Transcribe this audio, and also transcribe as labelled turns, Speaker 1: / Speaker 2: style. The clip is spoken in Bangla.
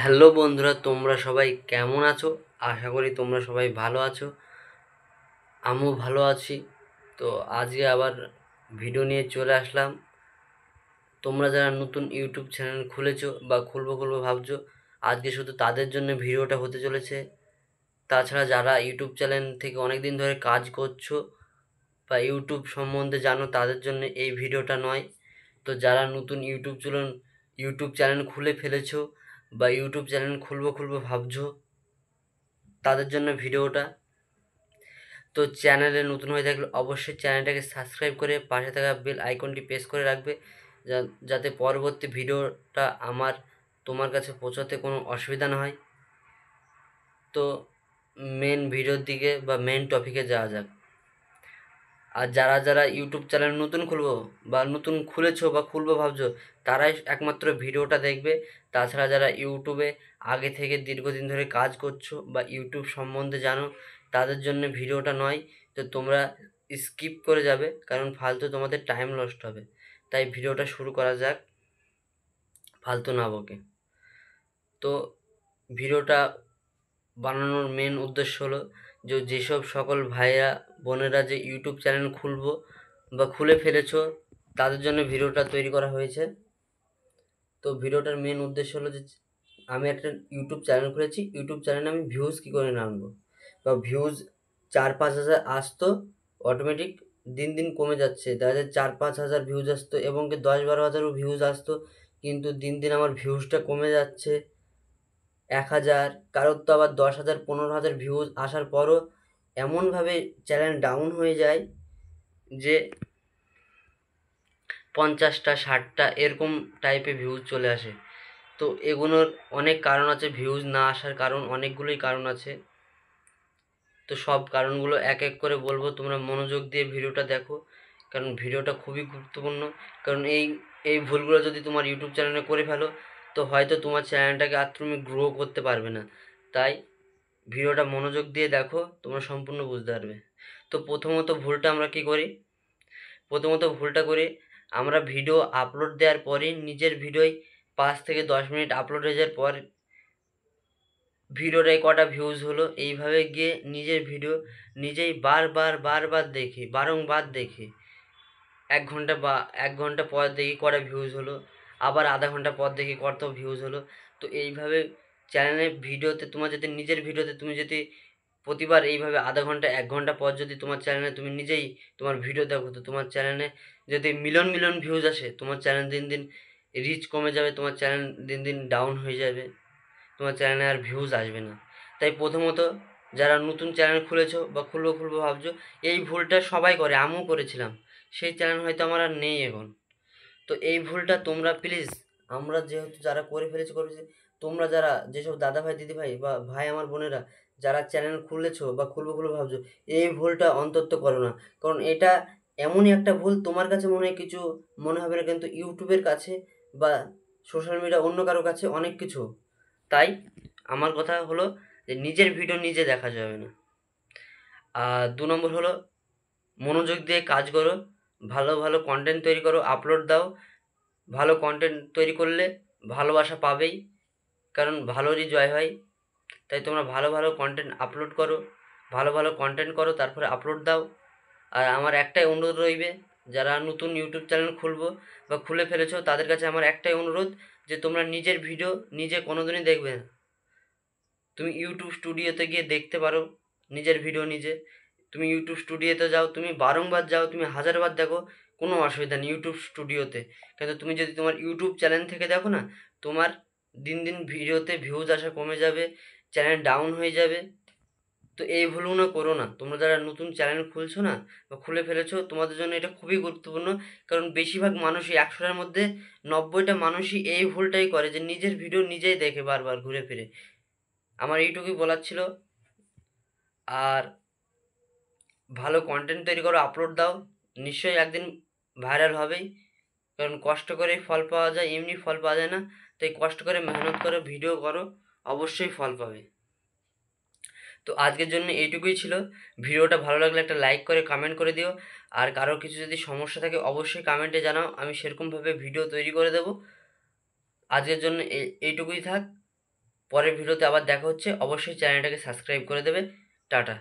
Speaker 1: হ্যালো বন্ধুরা, তোমরা সবাই কেমন আছো? আশা করি তোমরা সবাই ভালো আছো। আমিও ভালো আছি। তো আজকে আবার ভিডিও নিয়ে চলে আসলাম। তোমরা যারা নতুন ইউটিউব চ্যানেল খুলেছো বা খুলবো ভাবছো, আজকে শুধু তাদের জন্য ভিডিওটা হতে চলেছে। তাছাড়া যারা ইউটিউব চ্যানেল থেকে অনেক দিন ধরে কাজ করছো বা ইউটিউব সম্বন্ধে জানো, তাদের জন্য এই ভিডিওটা নয়। তো যারা নতুন ইউটিউব চ্যানেল খুলে ফেলেছো বা ইউটিউব চ্যানেল খুলবো ভাবছো, তাদের জন্য ভিডিওটা। তো চ্যানেলে নতুন হয়ে থাকলে অবশ্যই চ্যানেলটাকে সাবস্ক্রাইব করে পাশে থাকা বেল আইকনটি প্রেস করে রাখবে, যাতে পরবর্তী ভিডিওটা তোমার কাছে পৌঁছাতে কোনো অসুবিধা না হয়। তো মেন ভিডিওর দিকে বা মেন টপিকে যাওয়া যাক। আর যারা ইউটিউব চ্যানেল নতুন খুলবো বা নতুন খুলেছো বা খুলবো ভাবছো, তারাই একমাত্র ভিডিওটা দেখবে। তাছাড়া যারা ইউটিউবে আগে থেকে দীর্ঘদিন ধরে কাজ করছো বা ইউটিউব সম্বন্ধে জানো, তাদের জন্য ভিডিওটা নয়। তো তোমরা স্কিপ করে যাবে, কারণ ফালতু তোমাদের টাইম নষ্ট হবে। তাই ভিডিওটা শুরু করা যাক, ফালতু না বকে। তো ভিডিওটা বানানোর মেন উদ্দেশ্য হলো যেসব সকল ভাইরা বোনেরা যে ইউটিউব চ্যানেল খুলবো বা খুলে ফেলেছো, তাদের জন্য ভিডিওটা তৈরি করা হয়েছে। তো ভিডিওটার মেন উদ্দেশ্য হলো যে আমি একটা ইউটিউব চ্যানেল খুলেছি, ইউটিউব চ্যানেলে আমি ভিউজ কী করে আনবো। বা ভিউজ 4-5 হাজার আসতো, অটোমেটিক দিন দিন কমে যাচ্ছে। দেখা যায় 4-5 হাজার ভিউজ আসতো এবং কি 10-12 হাজারও ভিউজ আসতো, কিন্তু দিন দিন আমার ভিউজটা কমে যাচ্ছে। 1,000, কারোর তো আবার 10,000 15,000 ভিউজ আসার পরও এমনভাবে চ্যানেল ডাউন হয়ে যায় যে 50টা 60টা এরকম টাইপের ভিউজ চলে আসে। তো এগুলোর অনেক কারণ আছে, ভিউজ না আসার কারণ অনেকগুলোই কারণ আছে। তো সব কারণগুলো এক এক করে বলবো, তোমরা মনোযোগ দিয়ে ভিডিওটা দেখো, কারণ ভিডিওটা খুবই গুরুত্বপূর্ণ। কারণ এই এই ভুলগুলো যদি তোমার ইউটিউব চ্যানেলে করে ফেলো, তো হয়তো তোমার চ্যানেলটাকে আর তুমি গ্রো করতে পারবে না। তাই ভিডিওটা মনোযোগ দিয়ে দেখো, তোমরা সম্পূর্ণ বুঝতে পারবে। তো প্রথমত ভুলটা করি আমরা ভিডিও আপলোড দেওয়ার পরে নিজের ভিডিওয় 5 থেকে 10 মিনিট আপলোড হয়ে যাওয়ার পর ভিডিওটায় কটা ভিউজ হলো, এইভাবে গিয়ে নিজের ভিডিও নিজেই বারবার দেখি, বারংবার দেখি। 1 ঘন্টা বা 1 ঘন্টা পর দেখি কটা ভিউজ হলো, আবার আধা ঘন্টা পর দেখি কত ভিউজ হলো। তো এইভাবে তোমার যদি নিজের ভিডিওতে তুমি যদি প্রতিবার এইভাবে আধা ঘন্টা 1 ঘন্টা পর যদি তোমার চ্যানেলে তুমি নিজেই তোমার ভিডিও দেখো, তো তোমার চ্যানেলে যদি মিলিয়ন ভিউজ আসে, তোমার চ্যানেল দিন দিন রিচ কমে যাবে, তোমার চ্যানেল দিন দিন ডাউন হয়ে যাবে, তোমার চ্যানেলে আর ভিউজ আসবে না। তাই প্রথমত যারা নতুন চ্যানেল খুলেছো বা খুলবো ভাবছো, এই ভুলটা সবাই করে, আমিও করেছিলাম। সেই চ্যানেল হয়তো আমার আর নেই এখন। তো এই ভুলটা তোমরা প্লিজ, আমরা যেহেতু যারা করেছি, তোমরা যারা যেসব দাদা ভাই দিদি ভাই বা ভাই আমার বোনেরা যারা চ্যানেল খুলেছো বা খুলবো ভাবছো, এই ভুলটা অন্তত করো না। কারণ এটা এমনই একটা ভুল, তোমার কাছে মনে হবে না, কিন্তু ইউটিউবের কাছে বা সোশ্যাল মিডিয়া অন্য কারো কাছে অনেক কিছু। তাই আমার কথা হলো যে নিজের ভিডিও নিজে দেখা যাবে না। আর 2 নম্বর হলো মনোযোগ দিয়ে কাজ করো, ভালো কন্টেন্ট তৈরি করো, আপলোড দাও। ভালো কন্টেন্ট তৈরি করলে ভালোবাসা পাবেই, কারণ ভালোরই জয় হয়। তাই তোমরা ভালো কন্টেন্ট আপলোড করো, ভালো কন্টেন্ট করো, তারপরে আপলোড দাও। আর আমার একটাই অনুরোধ রইবে, যারা নতুন ইউটিউব চ্যানেল খুলবো বা খুলে ফেলেছো, তাদের কাছে আমার একটাই অনুরোধ যে তোমরা নিজের ভিডিও নিজে কোনোদিনই দেখবে না। তুমি ইউটিউব স্টুডিওতে গিয়ে দেখতে পারো নিজের ভিডিও নিজে। তুমি ইউটিউব স্টুডিওতে যাও, তুমি বারংবার যাও, তুমি হাজারবার দেখো, কোনো অসুবিধা নেই ইউটিউব স্টুডিওতে। কিন্তু তুমি যদি তোমার ইউটিউব চ্যানেল থেকে দেখো না, তোমার দিন দিন ভিডিওতে ভিউজ আসা কমে যাবে, চ্যানেল ডাউন হয়ে যাবে। তো এই ভুলগুলো করো না। তোমরা যারা নতুন চ্যানেল খুলছো না বা খুলে ফেলেছো, তোমাদের জন্য এটা খুবই গুরুত্বপূর্ণ। কারণ বেশিরভাগ মানুষই, 100টার মধ্যে 90টা মানুষই এই ভুলটাই করে, যে নিজের ভিডিও নিজেই দেখে বারবার ঘুরে ফিরে। আমার এইটুকুই বলার ছিল। আর ভালো কন্টেন্ট তৈরি করো, আপলোড দাও, নিশ্চয়ই একদিন ভাইরাল হবেই। কারণ কষ্ট করে ফল পাওয়া যায়, এমনি ফল পাওয়া যায় না। তাই কষ্ট করে মেহনত করো, ভিডিও করো, অবশ্যই ফল পাবে। তো আজকের জন্য এইটুকুই ছিল। ভিডিওটা ভালো লাগলে একটা লাইক করে কমেন্ট করে দিও। আর কারো কিছু যদি সমস্যা থাকে অবশ্যই কমেন্টে জানাও, আমি সেরকমভাবে ভিডিও তৈরি করে দেবো। আজকের জন্য এইটুকুই থাক। পরের ভিডিওতে আবার দেখা হচ্ছে। অবশ্যই চ্যানেলটাকে সাবস্ক্রাইব করে দেবে। টাটা।